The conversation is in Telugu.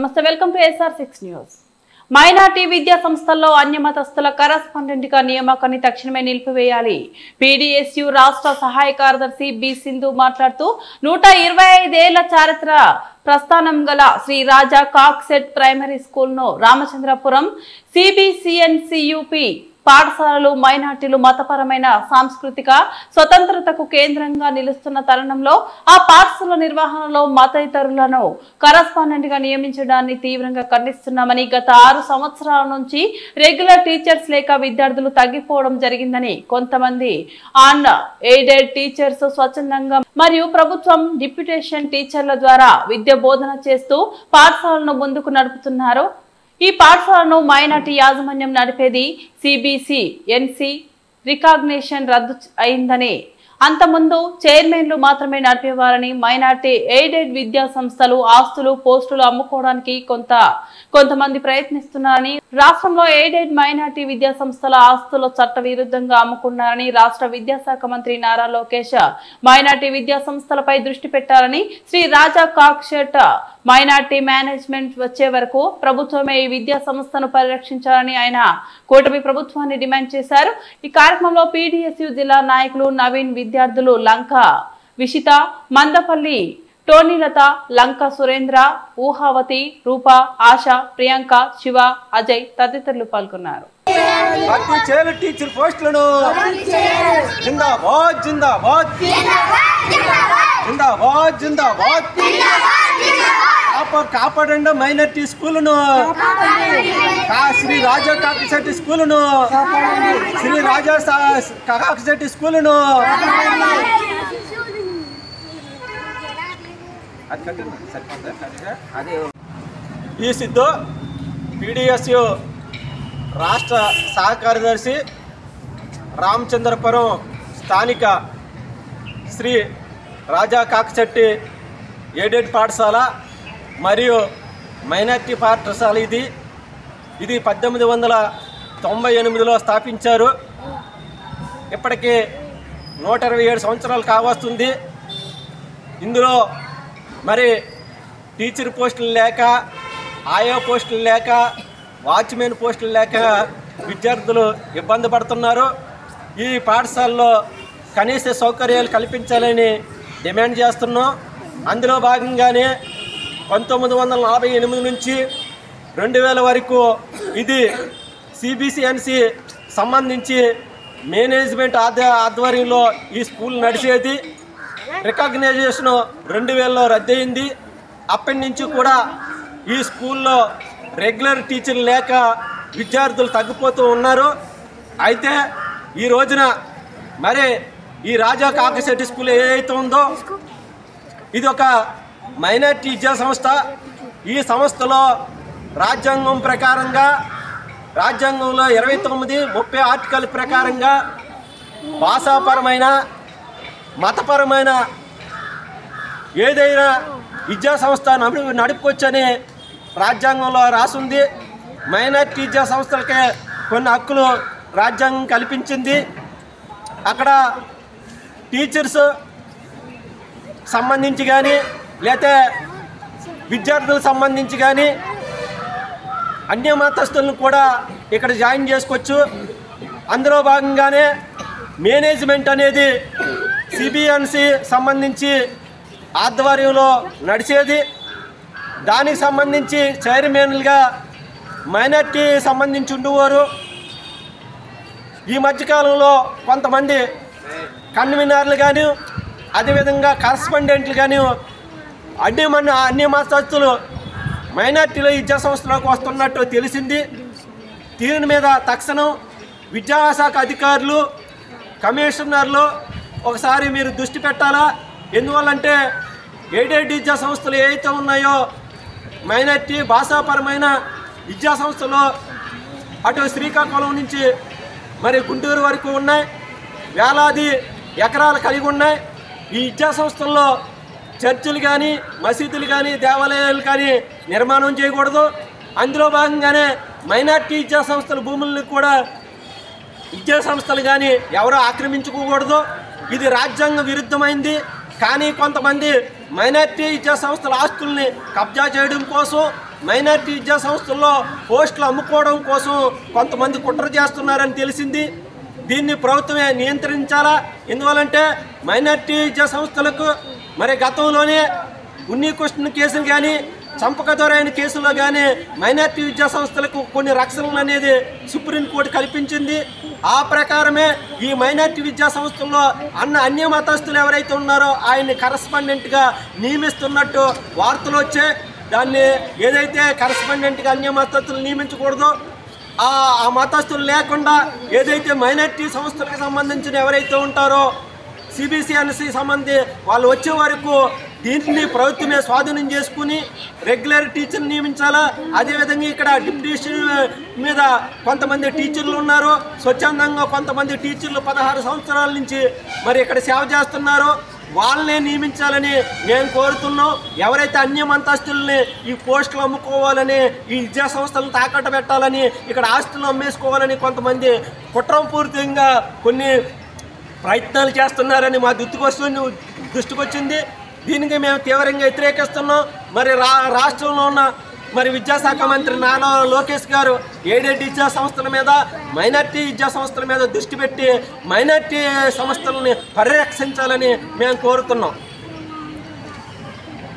నమస్తే, welcome to SR6 news. Minority విద్యా సంస్థల్లో అన్యమతస్థుల కరస్పాండెంట్ గా నియామకాన్ని తక్షణమే నిలిపివేయాలి. PDSU రాష్ట్ర సహాయ కార్యదర్శి బి సింధు మాట్లాడుతూ 125 ఏళ్ల చారిత్ర ప్రస్థానం గల శ్రీ రాజా కాక్సెట్ ప్రైమరీ స్కూల్ ను రామచంద్రపురం CBCNCUP పాఠశాలలు మైనార్టీలు మతపరమైన సాంస్కృతిక స్వతంత్రతకు కేంద్రంగా నిలుస్తున్న తరుణంలో ఆ పాఠశాల నిర్వహణలో మతేతరులను కరస్పాండెంట్ గా నియమించడాన్ని తీవ్రంగా ఖండిస్తున్నామని, గత 6 సంవత్సరాల నుంచి రెగ్యులర్ టీచర్స్ లేక విద్యార్థులు తగ్గిపోవడం జరిగిందని, కొంతమంది అన్ ఎయిడెడ్ టీచర్స్ స్వచ్ఛందంగా మరియు ప్రభుత్వం డిప్యూటేషన్ టీచర్ల ద్వారా విద్య బోధన చేస్తూ పాఠశాలను ముందుకు నడుపుతున్నారు. ఈ పాఠశాలను మైనార్టీ యాజమాన్యం నడిపేది CBCNC రికాగ్నిషన్ రద్దు అయిందని, అంతకుముందు చైర్మన్లు మాత్రమే నడిపేవారని, మైనార్టీ ఎయిడెడ్ విద్యా సంస్థలు ఆస్తులు పోస్టులు అమ్ముకోవడానికి కొంతమంది ప్రయత్నిస్తున్నారని, రాష్ట్రంలో ఎయిడెడ్ మైనార్టీ విద్యా సంస్థల ఆస్తులు చట్ట విరుద్ధంగా అమ్ముకున్నారని రాష్ట్ర విద్యాశాఖ మంత్రి నారా లోకేష్ మైనార్టీ విద్యా సంస్థలపై దృష్టి పెట్టారని, శ్రీ రాజా కాక్సెట్ మైనార్టీ మేనేజ్మెంట్ వచ్చే వరకు ప్రభుత్వమే ఈ విద్యా సంస్థను పరిరక్షించాలని ఆయన కూటమి ప్రభుత్వాన్ని డిమాండ్ చేశారు. ఈ కార్యక్రమంలో PDSU జిల్లా నాయకులు నవీన్, విద్యార్థులు లంక విషిత, మందపల్లి టోనీలత, లంక సురేంద్ర, ఊహావతి, రూప, ఆశ, ప్రియాంక, శివ, అజయ్ తదితరులు పాల్గొన్నారు. టీచర్ పోస్టులను జిందాబాద్ జిందాబాద్ జిందాబాద్ జిందాబాద్ కాపాడండి మైనార్టీ స్కూలును, శ్రీ రాజా కాక్సెట్ స్కూలును, శ్రీ రాజా కాక్సెట్ స్కూలును. ఈ సిద్ధు PDSU రాష్ట్ర సహ కార్యదర్శి రామచంద్రపురం స్థానిక శ్రీ రాజా కాక్సెట్టి ఎయిడెడ్ పాఠశాల మరియు మైనార్టీ పాఠశాల. ఇది 1898లో స్థాపించారు. ఇప్పటికీ 127 సంవత్సరాలు కావస్తుంది. ఇందులో మరి టీచర్ పోస్టులు లేక, ఆయా పోస్టులు లేక, వాచ్మెన్ పోస్టులు లేక విద్యార్థులు ఇబ్బంది పడుతున్నారు. ఈ పాఠశాలలో కనీస సౌకర్యాలు కల్పించాలని డిమాండ్ చేస్తున్నాం. అందులో భాగంగానే 1948 నుంచి 2000 వరకు ఇది CBCNC సంబంధించి మేనేజ్మెంట్ ఆధ్వర్యంలో ఈ స్కూల్ నడిచేది. రికగ్నైజేషన్ 2000లో రద్దయింది. అప్పటి నుంచి కూడా ఈ స్కూల్లో రెగ్యులర్ టీచర్లు లేక విద్యార్థులు తగ్గిపోతూ ఉన్నారు. అయితే ఈ రోజున మరి ఈ రాజా కాక్సెట్ స్కూల్ ఏదైతే ఉందో ఇది ఒక మైనార్టీ విద్యా సంస్థ. ఈ సంస్థలో రాజ్యాంగం ప్రకారంగా, రాజ్యాంగంలో 29, 30 ఆర్టికల్ ప్రకారంగా భాషాపరమైన, మతపరమైన ఏదైనా విద్యా సంస్థ నడుపుకొచ్చని రాజ్యాంగంలో రాసుంది. మైనార్టీ విద్యా సంస్థలకే కొన్ని హక్కులు రాజ్యాంగం కల్పించింది. అక్కడ టీచర్స్ సంబంధించి కానీ, లేకపోతే విద్యార్థులకు సంబంధించి కానీ అన్య మతస్థులను కూడా ఇక్కడ జాయిన్ చేసుకోవచ్చు. అందులో భాగంగానే మేనేజ్మెంట్ అనేది CBCNC సంబంధించి ఆధ్వర్యంలో నడిచేది. దానికి సంబంధించి చైర్మన్లుగా మైనార్టీ సంబంధించి ఉండేవారు. ఈ మధ్యకాలంలో కొంతమంది కన్వీనర్లు కానీ, అదేవిధంగా కరస్పాండెంట్లు కానీ అన్య మతస్థులు మైనార్టీలో విద్యా సంస్థలోకి వస్తున్నట్టు తెలిసింది. దీని మీద తక్షణం విద్యాశాఖ అధికారులు, కమిషనర్లు ఒకసారి మీరు దృష్టి పెట్టాలా. ఎందువల్లంటే ఎయిడెడ్ విద్యా సంస్థలు ఏవైతే ఉన్నాయో మైనార్టీ భాషాపరమైన విద్యా సంస్థలు అటు శ్రీకాకుళం నుంచి మరి గుంటూరు వరకు ఉన్నాయి. వేలాది ఎకరాలు కలిగి ఉన్నాయి. ఈ విద్యా సంస్థల్లో చర్చిలు కానీ, మసీదులు కానీ, దేవాలయాలు కానీ నిర్మాణం చేయకూడదు. అందులో భాగంగానే మైనార్టీ విద్యా సంస్థల భూములను కూడా విద్యా సంస్థలు కానీ ఎవరో ఆక్రమించుకోకూడదు. ఇది రాజ్యాంగ విరుద్ధమైంది. కానీ కొంతమంది మైనార్టీ విద్యా సంస్థల ఆస్తుల్ని కబ్జా చేయడం కోసం, మైనార్టీ విద్యా సంస్థల్లో పోస్టులు అమ్ముకోవడం కోసం కొంతమంది కుట్ర చేస్తున్నారని తెలిసింది. దీన్ని ప్రభుత్వమే నియంత్రించాలా. ఎందువల్లంటే మైనార్టీ విద్యా సంస్థలకు మరి గతంలోనే ఉన్నీకృష్ణ కేసులు కానీ, చంపకదొరైన కేసులో కానీ మైనార్టీ విద్యా సంస్థలకు కొన్ని రక్షణలు అనేది సుప్రీంకోర్టు కల్పించింది. ఆ ప్రకారమే ఈ మైనార్టీ విద్యా సంస్థల్లో అన్య మతస్థులు ఎవరైతే ఉన్నారో ఆయన్ని కరస్పాండెంట్గా నియమిస్తున్నట్టు వార్తలు వచ్చాయి. దాన్ని ఏదైతే కరస్పాండెంట్గా అన్య మతస్థులు నియమించకూడదో ఆ మతస్థులు లేకుండా ఏదైతే మైనార్టీ సంస్థలకు సంబంధించిన ఎవరైతే ఉంటారో సిబిసిఎన్సి సంబంధి వాళ్ళు వచ్చే వరకు దీన్ని ప్రభుత్వమే స్వాధీనం చేసుకుని రెగ్యులర్ టీచర్ని నియమించాలా. అదేవిధంగా ఇక్కడ డిప్యూటేషన్ మీద కొంతమంది టీచర్లు ఉన్నారు, స్వచ్ఛందంగా కొంతమంది టీచర్లు 16 సంవత్సరాల నుంచి మరి ఇక్కడ సేవ చేస్తున్నారు, వాళ్ళనే నియమించాలని మేము కోరుతున్నాం. ఎవరైతే అన్య మంతస్తుల్ని ఈ పోస్టులు అమ్ముకోవాలని, ఈ విద్యా సంస్థలను తాకట్టు పెట్టాలని, ఇక్కడ ఆస్తులు అమ్మేసుకోవాలని కొంతమంది కుట్రపూరితంగా కొన్ని ప్రయత్నాలు చేస్తున్నారని మా దృష్టికి వచ్చింది. దీనికి మేము తీవ్రంగా వ్యతిరేకిస్తున్నాం. మరి రాష్ట్రంలో ఉన్న మరి విద్యాశాఖ మంత్రి నారా లోకేష్ గారు ఎయిడెడ్ విద్యా సంస్థల మీద, మైనార్టీ విద్యా సంస్థల మీద దృష్టి పెట్టి మైనార్టీ సంస్థలని పరిరక్షించాలని మేము కోరుతున్నాం.